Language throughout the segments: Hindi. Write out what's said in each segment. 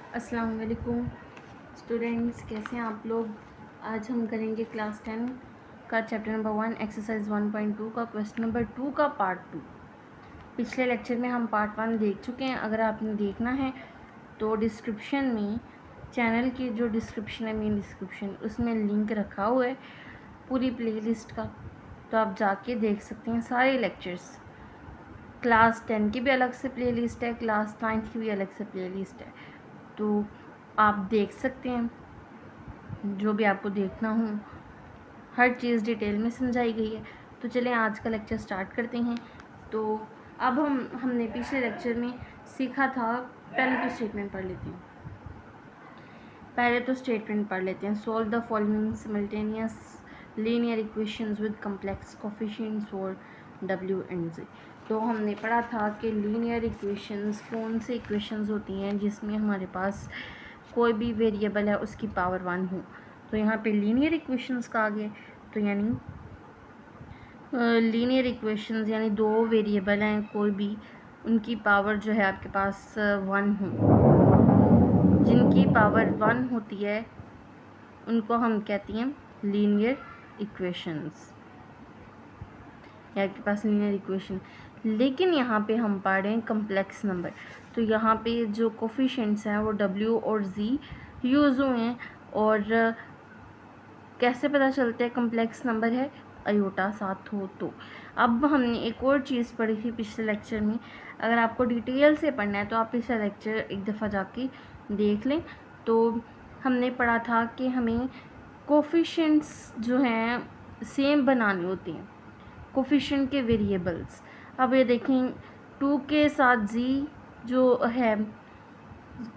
अस्सलाम वालेकुम स्टूडेंट्स, कैसे हैं आप लोग। आज हम करेंगे क्लास 10 का चैप्टर नंबर 1 एक्सरसाइज 1.2 का क्वेश्चन नंबर 2 का पार्ट 2। पिछले लेक्चर में हम पार्ट 1 देख चुके हैं। अगर आपने देखना है तो डिस्क्रिप्शन में, चैनल की जो डिस्क्रिप्शन है, मेन डिस्क्रिप्शन, उसमें लिंक रखा हुआ है पूरी प्लेलिस्ट का, तो आप जाके देख सकते हैं सारे लेक्चर्स। क्लास 10 की भी अलग से प्लेलिस्ट है, क्लास 9 की भी अलग से प्लेलिस्ट है, तो आप देख सकते हैं जो भी आपको देखना हो। हर चीज़ डिटेल में समझाई गई है। तो चलें आज का लेक्चर स्टार्ट करते हैं। तो अब हमने पिछले लेक्चर में सीखा था, पहले तो स्टेटमेंट पढ़ लेते हैं। Solve the following simultaneous linear equations with complex coefficients for W and Z। तो हमने पढ़ा था कि लीनियर इक्वेशंस कौन सी इक्वेशंस होती हैं जिसमें हमारे पास कोई भी वेरिएबल है उसकी पावर 1 हो। तो यहाँ पे लीनियर इक्वेशंस का आ गया, तो यानी लीनियर इक्वेशंस यानी दो वेरिएबल हैं कोई भी, उनकी पावर जो है आपके पास 1 हो। जिनकी पावर 1 होती है उनको हम कहते हैं लीनियर इक्वेशंस, या आपके पास लीनियर इक्वेशन। लेकिन यहाँ पे हम पढ़ रहे हैं कम्प्लेक्स नंबर, तो यहाँ पे जो कोफिशिएंट्स हैं वो W और Z यूज़ हुए हैं। और कैसे पता चलता है कम्प्लेक्स नंबर है, आयोटा साथ हो तो। अब हमने एक और चीज़ पढ़ी थी पिछले लेक्चर में, अगर आपको डिटेल से पढ़ना है तो आप पिछला लेक्चर एक दफ़ा जाके देख लें। तो हमने पढ़ा था कि हमें कोफिशिएंट्स जो हैं सेम बनाने होते हैं, कोफिशिएंट के वेरिएबल्स। अब ये देखें 2 के साथ Z जो है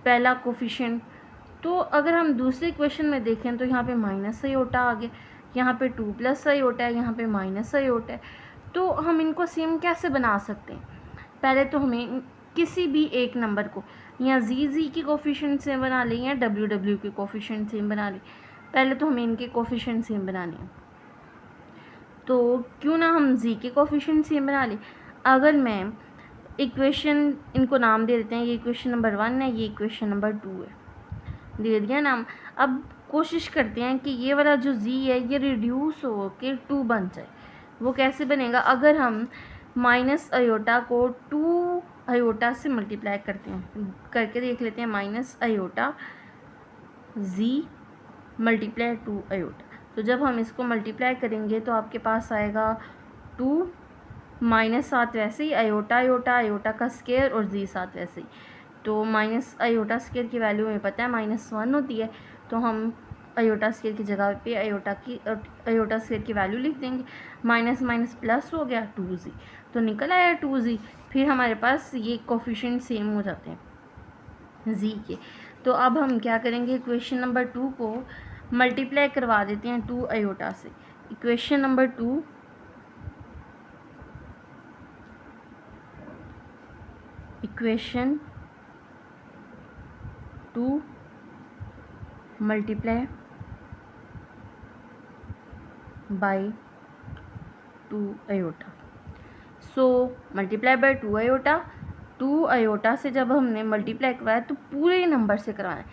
पहला कोफिशिएंट, तो अगर हम दूसरे क्वेश्चन में देखें तो यहाँ पे माइनस आयोटा आ गया, यहाँ पे 2 प्लस आयोटा है, यहाँ पे माइनस आयोटा है। तो हम इनको सेम कैसे बना सकते हैं? पहले तो हमें किसी भी एक नंबर को या Z की कोफिशिएंट सेम बना लें या W के कोफिशिएंट सेम बना लें। पहले तो हमें इनके कोफिशिएंट सेम बनाने हैं, तो क्यों ना हम Z के कोफिशिएंट सेम बना लें। अगर मैं इक्वेशन, इनको नाम दे देते हैं, ये इक्वेशन नंबर 1 है, ये इक्वेशन नंबर 2 है, दे दिया नाम। अब कोशिश करते हैं कि ये वाला जो Z है ये रिड्यूस हो के 2 बन जाए। वो कैसे बनेगा? अगर हम माइनस आयोटा को 2 आयोटा से मल्टीप्लाई करते हैं, करके देख लेते हैं। Minus iota Z multiply 2 iota, तो जब हम इसको मल्टीप्लाई करेंगे तो आपके पास आएगा 2 माइनस 7 वैसे ही, आयोटा आयोटा आयोटा का स्क्वायर और Z 7 वैसे ही। तो माइनस आयोटा स्क्वायर की वैल्यू हमें पता है -1 होती है, तो हम आयोटा स्क्वायर की जगह पे आयोटा स्क्वायर की वैल्यू लिख देंगे। माइनस माइनस प्लस हो गया 2Z, तो निकल आया 2Z। फिर हमारे पास ये कोफिशिएंट सेम हो जाते हैं Z के। तो अब हम क्या करेंगे, इक्वेशन नंबर 2 को मल्टीप्लाई करवा देते हैं 2 आयोटा से। Equation number 2 equation 2 multiply by 2 iota. So multiply by 2 iota, 2 iota से जब हमने मल्टीप्लाई करवाया तो पूरे नंबर से करवाना है,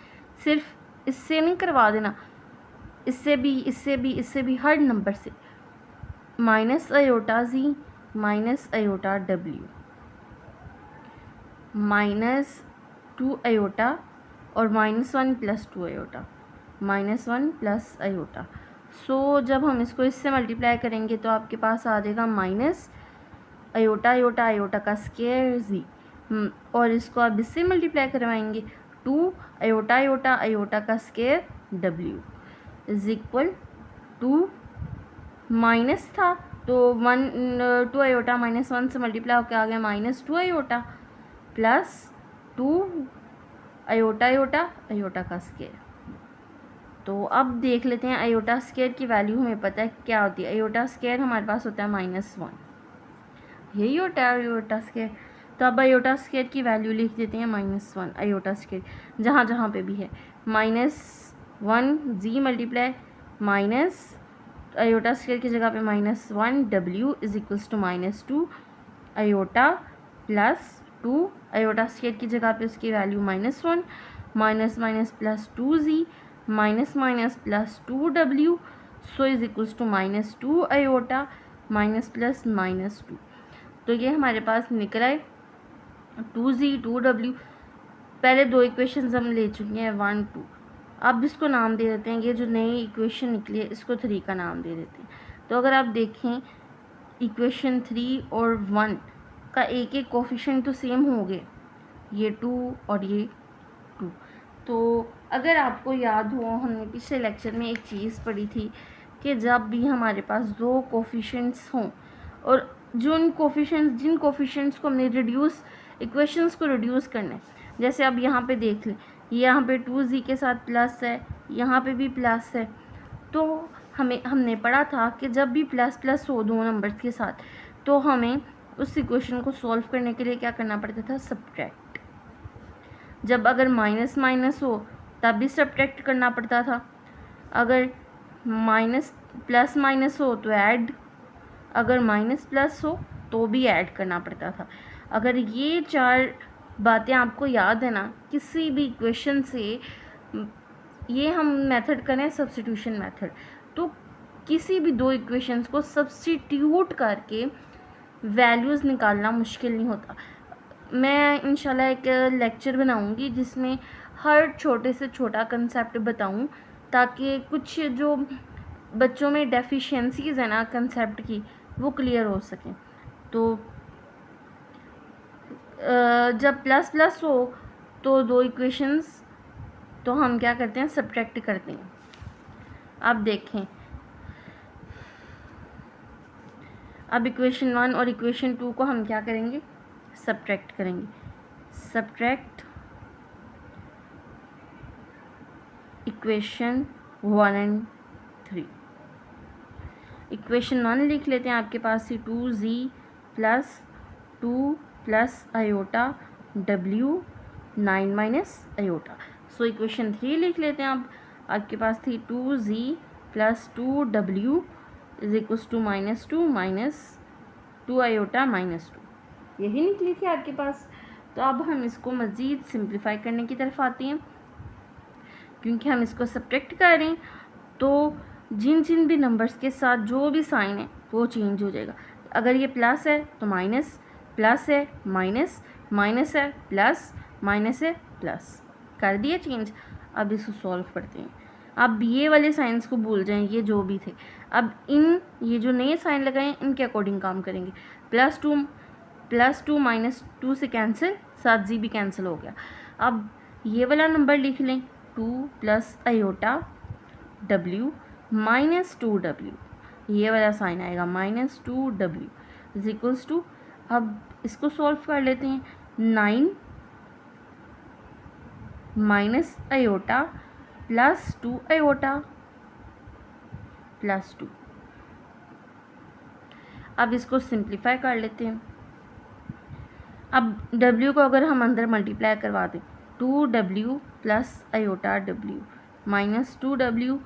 सिर्फ इससे नहीं करवा देना, इससे भी, इससे भी, इससे भी, हर नंबर से। Minus iota Z minus iota W minus 2 iota और -1 प्लस 2 आयोटा, -1 प्लस आयोटा। सो जब हम इसको इससे मल्टीप्लाई करेंगे तो आपके पास आ जाएगा माइनस आयोटा आयोटा आयोटा का स्क्वायर Z, और इसको आप इससे मल्टीप्लाई करवाएंगे 2 आयोटा आयोटा आयोटा का square W is equal to, minus था तो 2 आयोटा -1 से मल्टीप्लाई होकर आ गया -2 iota plus 2 iota iota iota का स्क्वायर। तो अब देख लेते हैं आयोटा स्क्वायर की वैल्यू हमें पता है क्या होती है। आयोटा स्क्वायर हमारे पास होता है -1, यही होता है आयोटा स्क्वायर। तो अब आयोटा स्क्वायर की वैल्यू लिख देते हैं -1 आयोटा स्क्वायर, जहाँ जहाँ पे भी है। -1 Z multiply minus iota square की जगह पे -1 W is equals to -2 iota plus 2 iota square की जगह पे उसकी value -1, minus minus plus 2z minus minus plus 2w, so is equals to minus 2 iota minus plus minus 2। तो ये हमारे पास निकला है 2z 2w। पहले दो इक्वेशंस हम ले चुके हैं 1 2। अब इसको नाम दे देते हैं, ये जो नई इक्वेशन निकली है इसको 3 का नाम दे देते हैं। तो अगर आप देखें इक्वेशन 3 और 1 का एक एक कोफिशिएंट तो सेम हो गए, ये 2 और ये 2। तो अगर आपको याद हो, हमने पिछले लेक्चर में एक चीज़ पढ़ी थी कि जब भी हमारे पास दो कोफिशिएंट्स हों और जिन कोफिशिएंट्स को हमने रिड्यूस इक्वेशंस को रिड्यूस करना है, जैसे अब यहाँ पे देख लें, यहाँ पे 2z के साथ प्लस है, यहाँ पे भी प्लस है। तो हमने पढ़ा था कि जब भी प्लस प्लस हो दो नंबर्स के साथ तो हमें उस इक्वेशन को सॉल्व करने के लिए क्या करना पड़ता था, सब्ट्रैक्ट। जब अगर माइनस माइनस हो तब भी सब्ट्रैक्ट करना पड़ता था, अगर माइनस प्लस माइनस हो तो ऐड, अगर माइनस प्लस हो तो भी ऐड करना पड़ता था। अगर ये चार बातें आपको याद है ना किसी भी इक्वेशन से, ये हम मेथड करें सब्स्टिट्यूशन मेथड, तो किसी भी दो इक्वेशंस को सब्स्टिट्यूट करके वैल्यूज़ निकालना मुश्किल नहीं होता। मैं इंशाल्लाह एक लेक्चर बनाऊंगी जिसमें हर छोटे से छोटा कंसेप्ट बताऊं, ताकि कुछ जो बच्चों में डेफिशिएंसीज़ है ना कंसेप्ट की वो क्लियर हो सकें। तो जब प्लस प्लस हो तो दो इक्वेशंस तो हम क्या करते हैं, सब्ट्रैक्ट करते हैं। अब देखें, अब इक्वेशन 1 और इक्वेशन 2 को हम क्या करेंगे, सब्ट्रैक्ट करेंगे। Subtract equation 1 and 3। इक्वेशन 1 लिख लेते हैं, आपके पास ही 2z plus 2 plus iota w 9 minus iota. So equation 3 लिख लेते हैं, अब आपके पास थी 2z plus 2w is equals to minus 2 minus 2 iota minus 2, यही निकली थी आपके पास। तो अब हम इसको मज़ीद सिंप्लीफाई करने की तरफ आते हैं, क्योंकि हम इसको सब्ट्रैक्ट कर रहे हैं तो जिन जिन भी नंबर्स के साथ जो भी साइन है वो चेंज हो जाएगा। अगर ये प्लस है तो माइनस, प्लस है माइनस, माइनस है प्लस, माइनस है प्लस, कर दिया चेंज। अब इसको सॉल्व करते हैं। अब ये वाले साइंस को भूल जाएं, ये जो भी थे। अब ये जो नए साइन लगाए इनके अकॉर्डिंग काम करेंगे। प्लस टू माइनस 2 से कैंसिल, 7z भी कैंसिल हो गया। अब ये वाला नंबर लिख लें, 2 plus iota w minus 2w, ये वाला साइन आएगा minus 2w is equals to, अब इसको सॉल्व कर लेते हैं, 9 minus iota plus 2 iota plus 2। अब इसको सिंप्लीफाई कर लेते हैं। अब w को अगर हम अंदर मल्टीप्लाई करवा दें, 2w plus iota w minus 2w,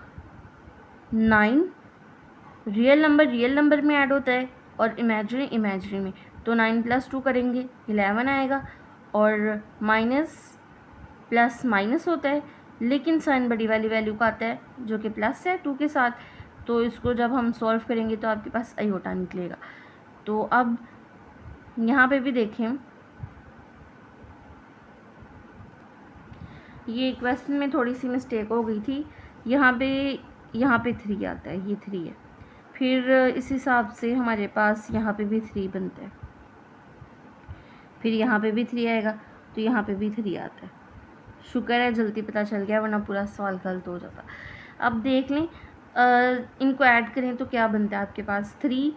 9 real number में ऐड होता है और इमेजिनरी में, तो 9 प्लस 2 करेंगे 11 आएगा, और माइनस प्लस माइनस होता है लेकिन साइन बड़ी वाली वैल्यू का आता है जो कि प्लस है 2 के साथ, तो इसको जब हम सॉल्व करेंगे तो आपके पास आयोटा निकलेगा। तो अब यहाँ पे भी देखें, ये क्वेश्चन में थोड़ी सी मिस्टेक हो गई थी, यहाँ पे 3 आता है, ये 3 है, फिर इस हिसाब से हमारे पास यहाँ पे भी 3 बनता है, फिर यहाँ पे भी 3 आएगा, तो यहाँ पे भी 3 आता है। शुक्र है जल्दी पता चल गया, वरना पूरा सवाल गलत हो जाता। अब देख लें, इनको ऐड करें तो क्या बनता है आपके पास, 3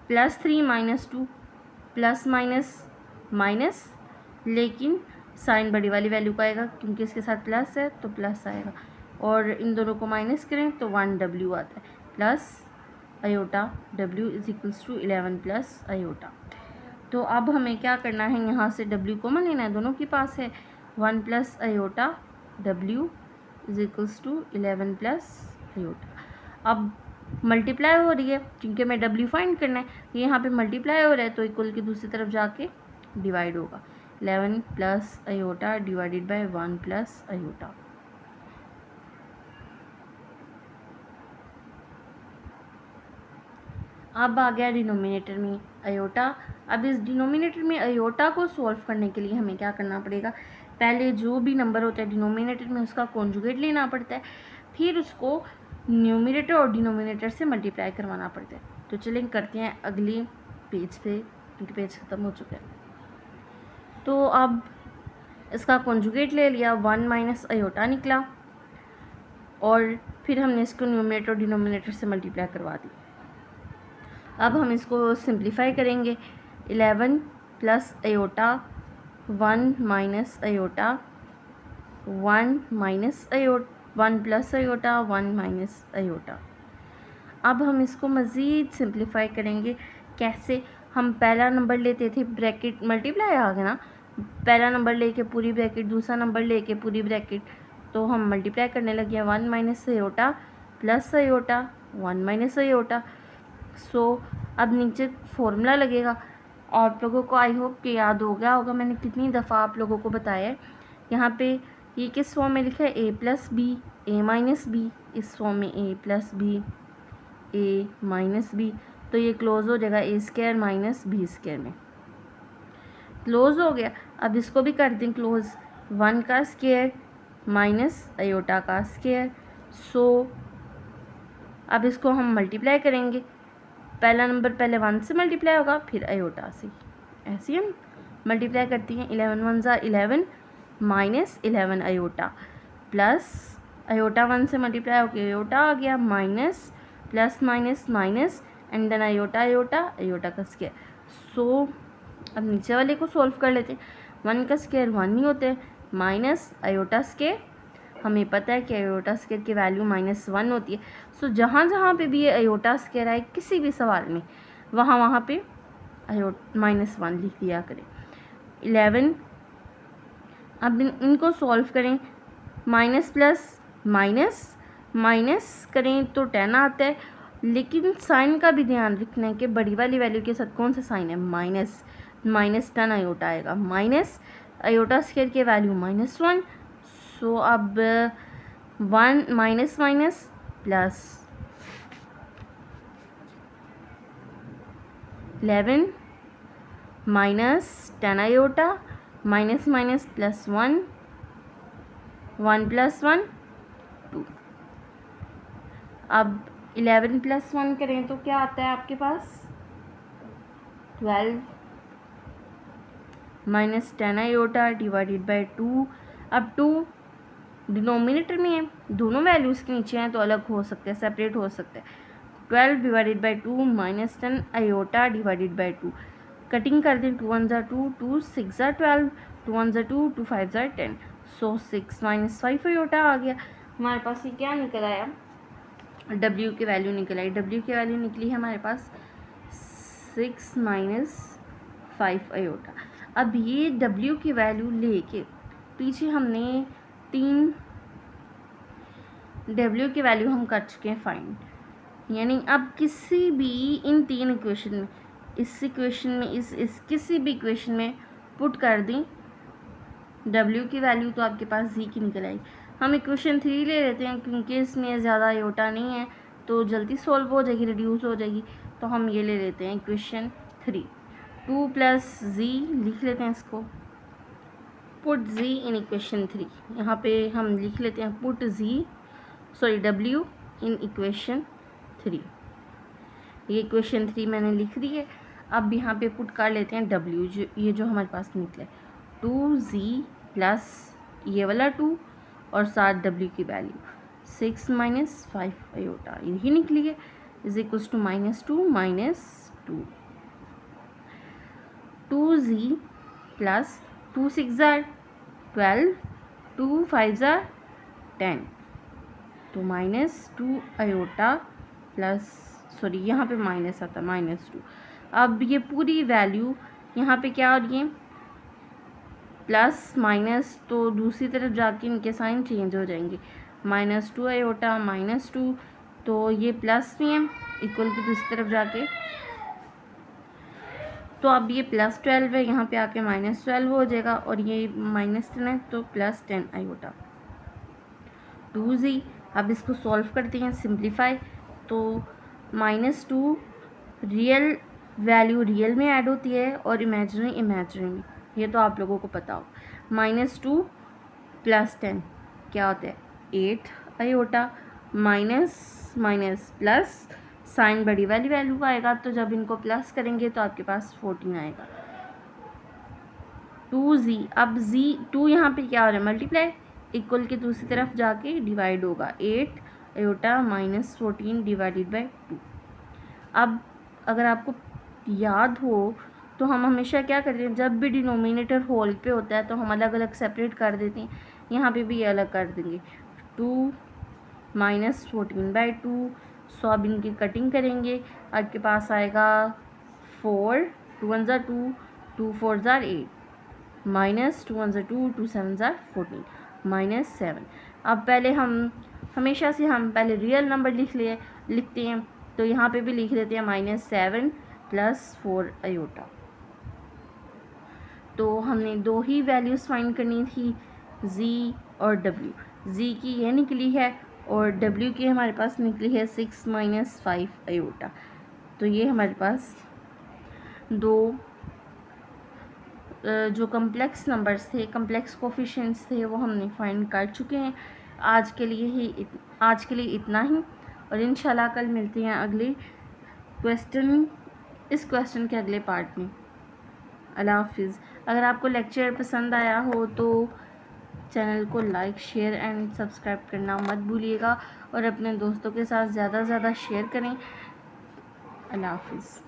plus 3 minus 2 plus minus minus, लेकिन साइन बड़ी वाली वैल्यू का आएगा क्योंकि इसके साथ प्लस है तो प्लस आएगा, और इन दोनों को माइनस करें तो 1w आता है, plus iota w is equals to 11 plus iota. तो अब हमें क्या करना है, यहाँ से w कॉमन लेना है, दोनों के पास है, 1 plus iota w is equals to 11 plus iota. अब मल्टीप्लाई हो रही है क्योंकि हमें w फाइंड करना है, यहाँ पे मल्टीप्लाई हो रहा है तो इक्वल की दूसरी तरफ जाके डिवाइड होगा, 11 plus iota divided by 1 plus iota. अब आ गया डिनोमिनेटर में आयोटा। अब इस डिनोमिनेटर में आयोटा को सॉल्व करने के लिए हमें क्या करना पड़ेगा, पहले जो भी नंबर होता है डिनोमिनेटर में उसका कॉन्जुगेट लेना पड़ता है, फिर उसको न्यूमिनेटर और डिनोमिनेटर से मल्टीप्लाई करवाना पड़ता है। तो चलें करते हैं अगले पेज पे, क्योंकि पेज ख़त्म हो चुका है। तो अब इसका कॉन्जुगेट ले लिया, 1 माइनस आयोटा निकला, और फिर हमने इसको न्यूमिनेटर और डिनोमिनेटर से मल्टीप्लाई करवा दी। अब हम इसको सिंप्लीफाई करेंगे, 11 plus iota 1 minus iota 1 minus iota 1 plus iota 1 minus iota. अब हम इसको मज़ीद सिंप्लीफाई करेंगे। कैसे, हम पहला नंबर लेते थे ब्रैकेट मल्टीप्लाई आ गया ना, पहला नंबर लेके पूरी ब्रैकेट, दूसरा नंबर लेके पूरी ब्रैकेट, तो हम मल्टीप्लाई करने लगे 1 minus iota plus iota 1 minus iota. So अब नीचे फॉर्मूला लगेगा। आप लोगों को आई होप कि याद हो गया होगा, मैंने कितनी दफ़ा आप लोगों को बताया है। यहाँ पे ये किस फॉर्म में लिखा है, a plus B A minus B, इस फॉर्म में a plus B A minus B, तो ये क्लोज हो जाएगा A square minus B square में, क्लोज हो गया। अब इसको भी कर दें क्लोज, 1 का स्क्वायर माइनस आयोटा का स्क्वायर। सो अब इसको हम मल्टीप्लाई करेंगे, पहला नंबर पहले 1 से मल्टीप्लाई होगा फिर आयोटा से, ऐसे हम मल्टीप्लाई करती हैं। 11 1 ज़ा 11 माइनस 11 आयोटा प्लस आयोटा 1 से मल्टीप्लाई होकर आयोटा आ गया, minus plus minus minus and then iota iota iota का स्क्वायर। सो अब नीचे वाले को सॉल्व कर लेते हैं। 1 का स्क्वायर 1 ही होते हैं, माइनस आयोटा स्क्वायर, हमें पता है कि आयोटा स्क्वायर की वैल्यू -1 होती है। सो जहाँ जहाँ पे भी ये आयोटा स्क्वायर आए किसी भी सवाल में, वहाँ वहाँ पे -1 लिख दिया करें। 11, अब इनको सॉल्व करें, माइनस प्लस माइनस माइनस करें तो 10 आता है, लेकिन साइन का भी ध्यान रखना है कि बड़ी वाली वैल्यू के साथ कौन सा साइन है, माइनस, -10 आयोटा आएगा, माइनस आयोटा स्क्वायर की वैल्यू -1। सो अब 1 minus minus plus 11 minus 10 iota minus minus plus 1 1 plus 1 2। अब 11 प्लस 1 करें तो क्या आता है आपके पास, 12 माइनस 10 आयोटा डिवाइडेड बाय 2। अब 2 डिनोमिनेटर में है, दोनों वैल्यूज़ के नीचे हैं तो अलग हो सकते हैं, सेपरेट हो सकते हैं। 12 divided by 2 minus 10 iota divided by 2, cutting कर दें, 2 1 ज़ा 2 2 6 ज़ा 12 2 1 ज़ा 2 2 5 ज़ा 10। सो 6 माइनस 5 आयोटा आ गया। हमारे पास ये क्या निकल आया, W की वैल्यू निकल आई। W की वैल्यू निकली है हमारे पास 6 माइनस 5 आयोटा। अब ये W की वैल्यू लेके पीछे हमने 3 W की वैल्यू हम कर चुके हैं फाइंड, यानी अब किसी भी इन 3 इक्वेशन में, इस इक्वेशन में, इस किसी भी इक्वेशन में पुट कर दी W की वैल्यू तो आपके पास Z की निकल आई। हम इक्वेशन 3 ले लेते हैं क्योंकि इसमें ज़्यादा आयोटा नहीं है तो जल्दी सॉल्व हो जाएगी, रिड्यूस हो जाएगी, तो हम ये ले लेते हैं इक्वेशन 3। 2 प्लस Z लिख लेते हैं इसको, पुट Z इन इक्वेशन 3। यहाँ पे हम लिख लेते हैं पुट W इन इक्वेशन 3। ये इक्वेशन 3 मैंने लिख दी है। अब यहाँ पे पुट कर लेते हैं W, ये जो हमारे पास निकला है 2Z प्लस ये वाला 2 और साथ W की वैल्यू 6 माइनस 5 आयोटा यही निकली है, is equals to -2 minus 2। 2Z plus 2 6 ज़ा 12 2 5 ज़ा 10, तो -2 आयोटा प्लस, सॉरी यहाँ पे माइनस आता -2। अब ये पूरी वैल्यू यहाँ पे क्या हो रही है, प्लस माइनस, तो दूसरी तरफ जाके इनके साइन चेंज हो जाएंगे, -2 आयोटा -2, तो ये प्लस में है इक्वल टू दूसरी तरफ जाके तो अब ये +12 है, यहाँ पे आके -12 हो जाएगा और ये -10 है तो +10 आयोटा 2z। अब इसको सॉल्व करते हैं, सिंप्लीफाई। तो -2 रियल वैल्यू रियल में ऐड होती है और इमेजिनरी इमेजिनरी में, ये तो आप लोगों को पता हो। -2 + 10 क्या होता है 8 iota, minus minus plus, sign बड़ी वाली वैल्यू का आएगा, तो जब इनको प्लस करेंगे तो आपके पास 14 आएगा। 2z, अब z 2 यहाँ पे क्या हो रहा है मल्टीप्लाई, इक्वल के दूसरी तरफ जाके डिवाइड होगा, 8 आयोटा -14 डिवाइडेड बाई 2। अब अगर आपको याद हो तो हम हमेशा क्या करते हैं, जब भी डिनोमिनेटर होल पे होता है तो हम अलग अलग सेपरेट कर देते हैं, यहाँ पे भी अलग कर देंगे। 2 -14/2, सो अब इनकी कटिंग करेंगे, आपके पास आएगा 4, 2 1 ज़ा 2, 2 4 ज़ा 8, -2 1 ज़ा 2, 2 7 ज़ा 14, -7। अब पहले हम हमेशा से हम पहले रियल नंबर लिखते हैं, तो यहाँ पे भी लिख देते हैं -7 + 4 आयोटा। तो हमने दो ही वैल्यूज़ फाइंड करनी थी, z और w। z की ये निकली है और w की हमारे पास निकली है 6 - 5 आयोटा। तो ये हमारे पास दो जो कम्प्लेक्स नंबर्स थे, कम्प्लेक्स कोफिशिएंट्स थे, वो हमने फाइंड कर चुके हैं। आज के लिए इतना ही, और इंशाल्लाह कल मिलते हैं अगले इस क्वेश्चन के अगले पार्ट में। अल्लाह हाफिज़। अगर आपको लेक्चर पसंद आया हो तो चैनल को लाइक, शेयर एंड सब्सक्राइब करना मत भूलिएगा और अपने दोस्तों के साथ ज़्यादा से ज़्यादा शेयर करें। अल्लाह हाफिज़।